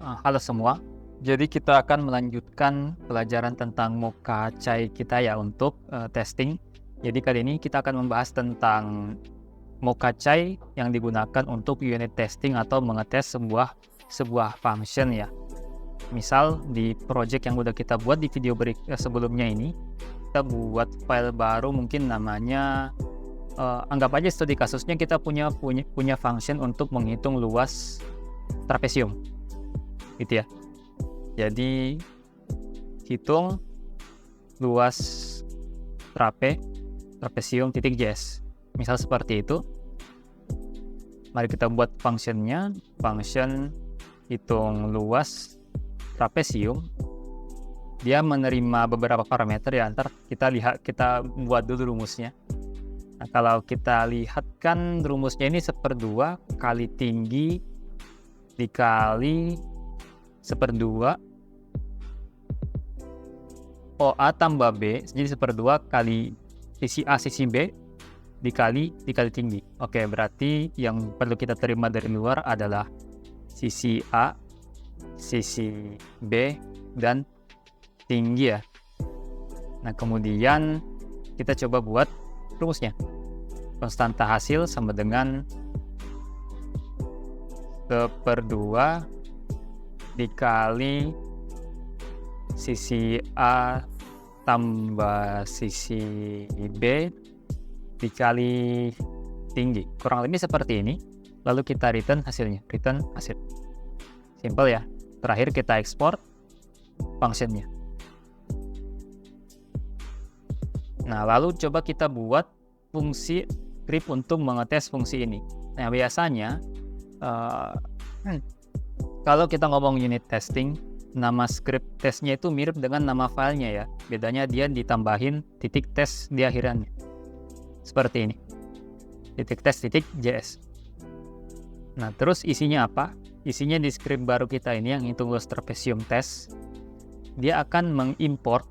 Halo semua. Jadi kita akan melanjutkan pelajaran tentang Mocha-Chai kita ya untuk testing. Jadi kali ini kita akan membahas tentang Mocha-Chai yang digunakan untuk unit testing atau mengetes sebuah function ya. Misal di project yang udah kita buat di video sebelumnya ini, kita buat file baru mungkin namanya anggap aja studi kasusnya kita punya function untuk menghitung luas trapesium gitu ya. Jadi hitung luas trapesium.js. Misal seperti itu. Mari kita buat functionnya, function hitung luas trapesium. Dia menerima beberapa parameter ya, ntar kita buat dulu rumusnya. Nah, kalau kita lihat kan rumusnya ini 1/2 kali tinggi dikali 1/2 OA tambah B, jadi 1/2 kali sisi A sisi B dikali tinggi. Oke, berarti yang perlu kita terima dari luar adalah sisi A, sisi B, dan tinggi ya. Nah, kemudian kita coba buat rumusnya. Konstanta hasil sama dengan 1/2 dikali sisi A tambah sisi B dikali tinggi. Kurang lebih seperti ini. Lalu kita return hasilnya. Return hasil. Simple ya. Terakhir kita ekspor functionnya. Nah, lalu coba kita buat fungsi script untuk mengetes fungsi ini. Nah, biasanya kalau kita ngomong unit testing, nama script testnya itu mirip dengan nama filenya ya. Bedanya dia ditambahin titik tes di akhirannya. Seperti ini. Titik tes .js. Nah, terus isinya apa? Isinya di script baru kita ini yang hitung luas trapesium test. Dia akan mengimport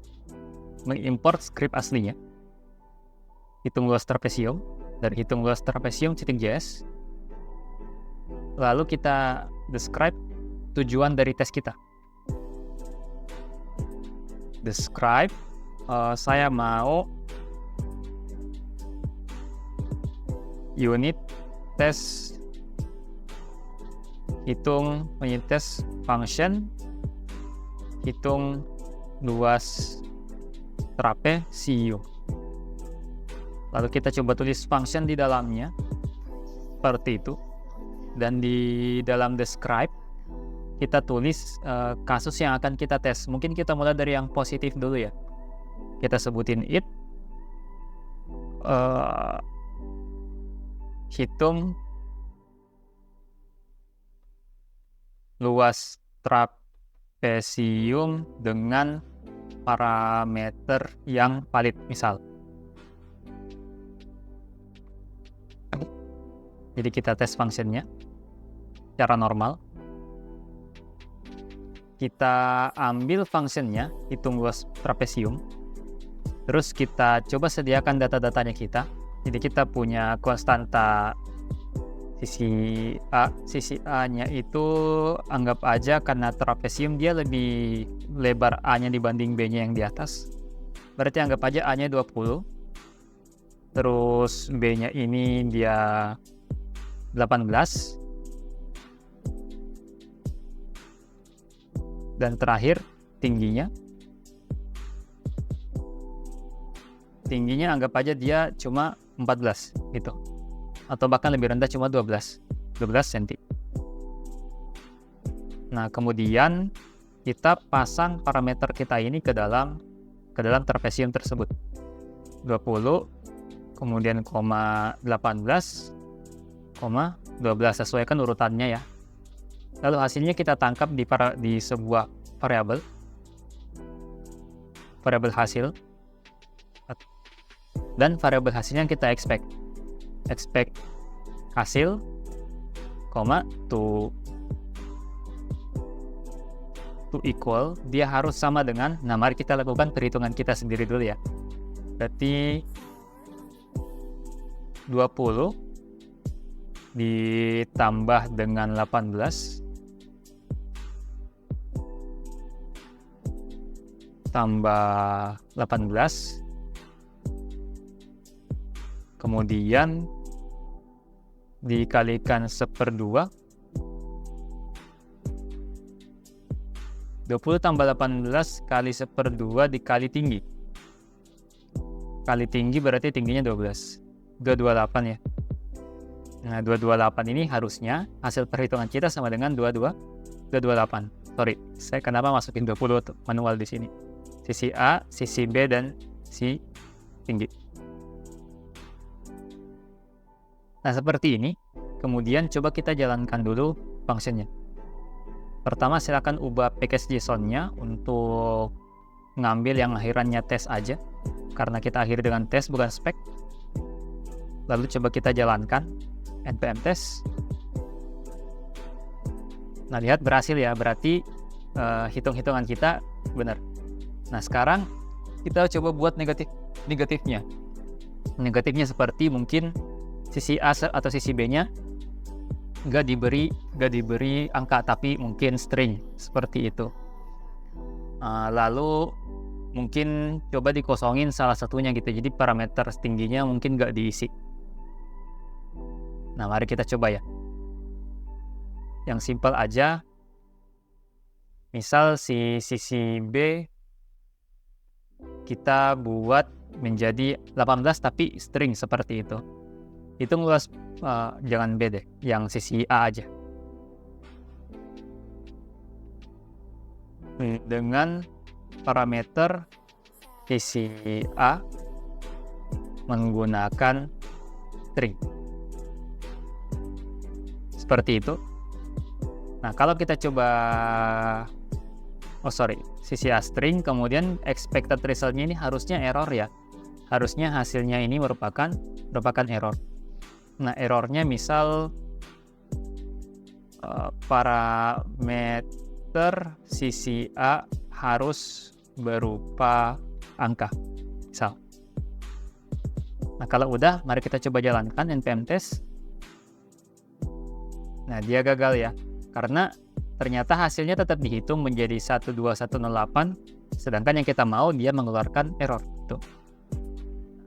script aslinya. Hitung luas trapesium dari hitung luas trapesium.js. Lalu kita describe tujuan dari tes kita. Describe, saya mau unit test unit test function hitung luas trapesium. Lalu kita coba tulis function di dalamnya seperti itu, dan di dalam describe kita tulis kasus yang akan kita tes. Mungkin kita mulai dari yang positif dulu ya. Kita sebutin it hitung luas trapesium dengan parameter yang valid misal. Jadi kita tes functionnya secara normal. Kita ambil functionnya, hitung luas trapesium. Terus kita coba sediakan data-datanya kita. Jadi kita punya konstanta sisi A-nya itu anggap aja karena trapesium dia lebih lebar A-nya dibanding B-nya yang di atas. Berarti anggap aja A-nya 20. Terus B-nya ini dia 18. Dan terakhir tingginya anggap aja dia cuma 14 gitu, atau bahkan lebih rendah cuma 12 cm. Nah, kemudian kita pasang parameter kita ini ke dalam trapesium tersebut. 20 kemudian 18 12, sesuaikan urutannya ya. Lalu hasilnya kita tangkap di sebuah variabel hasil, dan variabel hasilnya kita expect hasil, to equal, dia harus sama dengan, nah mari kita lakukan perhitungan kita sendiri dulu ya. Berarti 20 ditambah dengan 18 tambah 18, kemudian dikalikan 1/2, 20 tambah 18 kali 1/2 dikali tinggi. Kali tinggi berarti tingginya 12. 228 ya. Nah, 228 ini harusnya hasil perhitungan kita sama dengan 228. Sorry, saya kenapa masukin 20 tuh manual di sini. Sisi A, sisi B, dan si tinggi. Nah, seperti ini. Kemudian coba kita jalankan dulu fungsinya. Pertama, silakan ubah package JSON-nya untuk ngambil yang akhirannya tes aja, karena kita akhiri dengan tes bukan spek. Lalu coba kita jalankan npm test. Nah, lihat berhasil ya, berarti hitung-hitungan kita benar. Nah, sekarang kita coba buat negatifnya. Negatifnya seperti mungkin sisi A atau sisi B-nya nggak diberi angka, tapi mungkin string seperti itu. Lalu mungkin coba dikosongin salah satunya gitu, jadi parameter tingginya mungkin nggak diisi. Nah, mari kita coba ya. Yang simpel aja, misal si sisi B kita buat menjadi 18 tapi string seperti itu. Itu luas, jangan B deh, yang sisi A aja. Dengan parameter sisi A menggunakan string. Seperti itu. Nah, kalau kita coba sisi A string, kemudian expected result-nya ini harusnya error ya. Harusnya hasilnya ini merupakan error. Nah, errornya misal parameter sisi A harus berupa angka, misal. Nah, kalau udah, mari kita coba jalankan npm test. Nah, dia gagal ya, karena ternyata hasilnya tetap dihitung menjadi 12108, sedangkan yang kita mau dia mengeluarkan error. Tuh.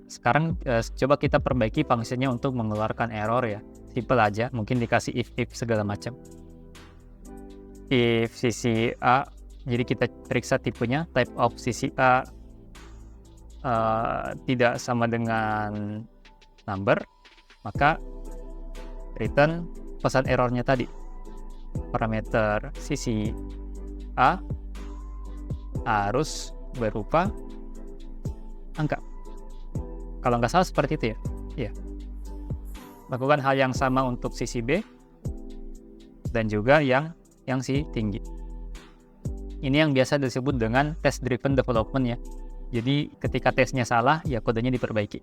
Sekarang coba kita perbaiki fungsinya untuk mengeluarkan error ya. Simple aja, mungkin dikasih if segala macam. If sisi A, jadi kita periksa tipenya, type of sisi A tidak sama dengan number, maka return pesan errornya tadi. Parameter sisi A harus berupa angka. Kalau nggak salah seperti itu ya. Iya. Lakukan hal yang sama untuk sisi B dan juga yang si tinggi. Ini yang biasa disebut dengan test driven development ya. Jadi ketika tesnya salah, ya kodenya diperbaiki.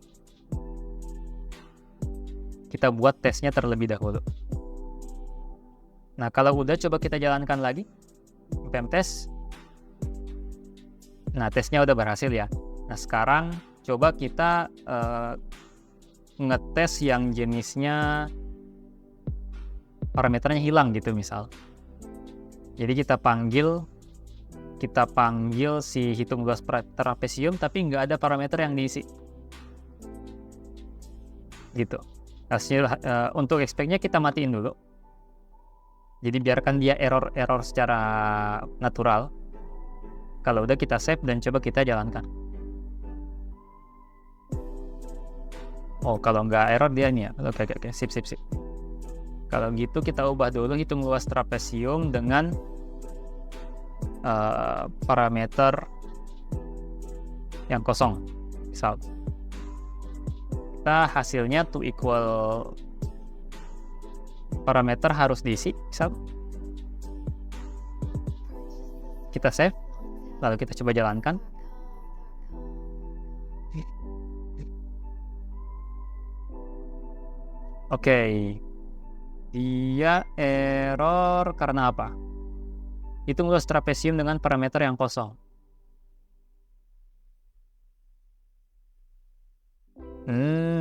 Kita buat tesnya terlebih dahulu. Nah, kalau udah, coba kita jalankan lagi npm test. Nah, tesnya udah berhasil ya. Nah, sekarang coba kita ngetes yang jenisnya parameternya hilang gitu misal. Jadi kita panggil si hitung luas trapesium tapi nggak ada parameter yang diisi. Gitu. Hasil untuk expect-nya kita matiin dulu. Jadi biarkan dia error secara natural. Kalau udah, kita save dan coba kita jalankan. Oh, kalau nggak error dia ini ya. Oke, sip. Kalau gitu kita ubah dulu hitung luas trapesium dengan parameter yang kosong. Misal kita hasilnya to equal parameter harus diisi, misal. Kita save, lalu kita coba jalankan. Oke, dia error karena apa? Hitung luas trapesium dengan parameter yang kosong.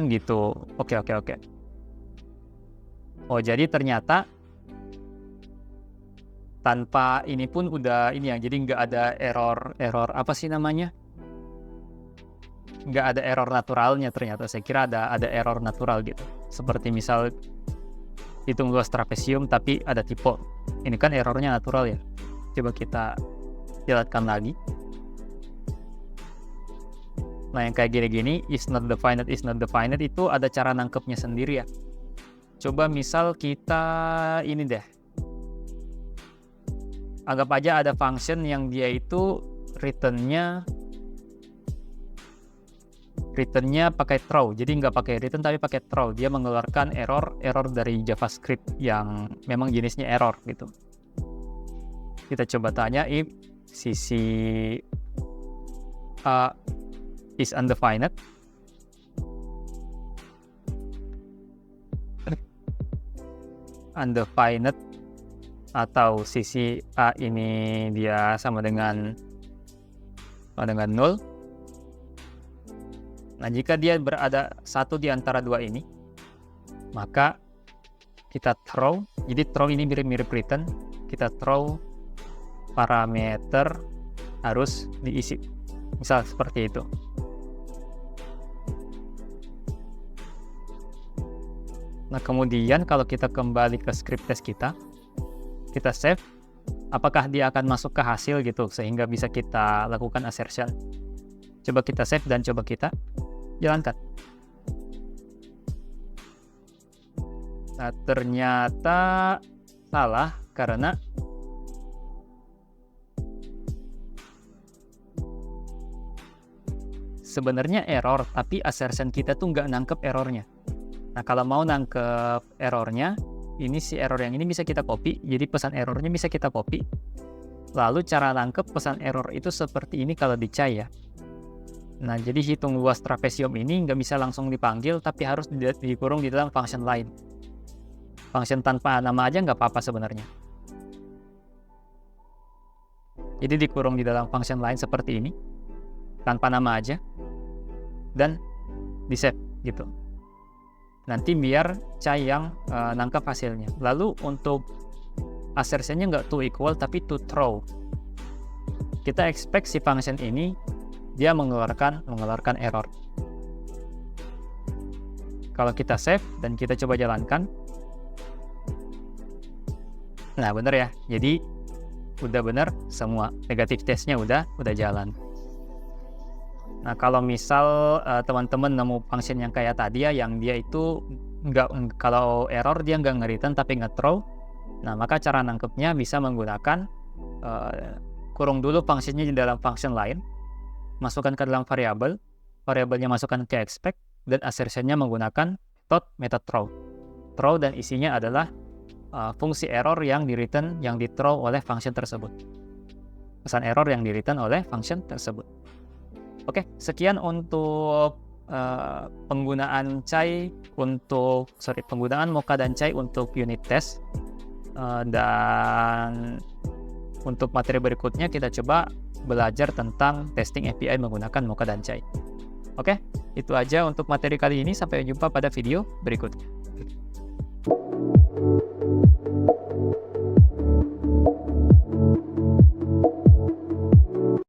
Gitu. Oke. Oh, jadi ternyata tanpa ini pun udah ini ya, jadi nggak ada error apa sih namanya? Nggak ada error naturalnya ternyata. Saya kira ada error natural gitu. Seperti misal hitung luas trapesium tapi ada typo. Ini kan errornya natural ya. Coba kita jalankan lagi. Nah, yang kayak gini-gini, is not defined itu ada cara nangkepnya sendiri ya. Coba misal kita ini deh. Anggap aja ada function yang dia itu returnnya pakai throw. Jadi nggak pakai return tapi pakai throw. Dia mengeluarkan error dari JavaScript yang memang jenisnya error gitu. Kita coba tanya if sisi is undefined. Undefined atau sisi A ini dia sama dengan null. Nah, jika dia berada satu di antara dua ini, maka kita throw. Jadi throw ini mirip-mirip return. Kita throw parameter harus diisi. Misal seperti itu. Nah, kemudian kalau kita kembali ke script test kita save, apakah dia akan masuk ke hasil gitu, sehingga bisa kita lakukan assertion. Coba kita save dan coba kita jalankan. Nah, ternyata salah karena sebenarnya error, tapi assertion kita tuh nggak nangkep errornya. Nah, kalau mau nangkep errornya, ini si error yang ini bisa kita copy, jadi pesan errornya bisa kita copy. Lalu cara nangkep pesan error itu seperti ini kalau di Chai ya. Nah, jadi hitung luas trapesium ini nggak bisa langsung dipanggil, tapi harus dikurung di dalam function lain. Function tanpa nama aja nggak apa-apa sebenarnya. Jadi dikurung di dalam function lain seperti ini, tanpa nama aja, dan di save gitu. Nanti biar Chai yang nangkap hasilnya. Lalu untuk assertion-nya nggak to equal tapi to throw. Kita expect si function ini dia mengeluarkan error. Kalau kita save dan kita coba jalankan, nah bener ya. Jadi udah bener semua, negatif testnya udah jalan. Nah, kalau misal teman-teman nemu function yang kayak tadi ya, yang dia itu kalau error dia nggak nge-return tapi nge-throw, nah maka cara nangkepnya bisa menggunakan kurung dulu functionnya di dalam function lain, masukkan ke dalam variabelnya masukkan ke expect, dan assertionnya menggunakan method throw dan isinya adalah fungsi error yang di-return, yang di-throw oleh function tersebut. Pesan error yang di-return oleh function tersebut. Oke, sekian untuk penggunaan Mocha dan Chai untuk unit test. Dan untuk materi berikutnya kita coba belajar tentang testing API menggunakan Mocha dan Chai. Oke, itu aja untuk materi kali ini. Sampai jumpa pada video berikutnya.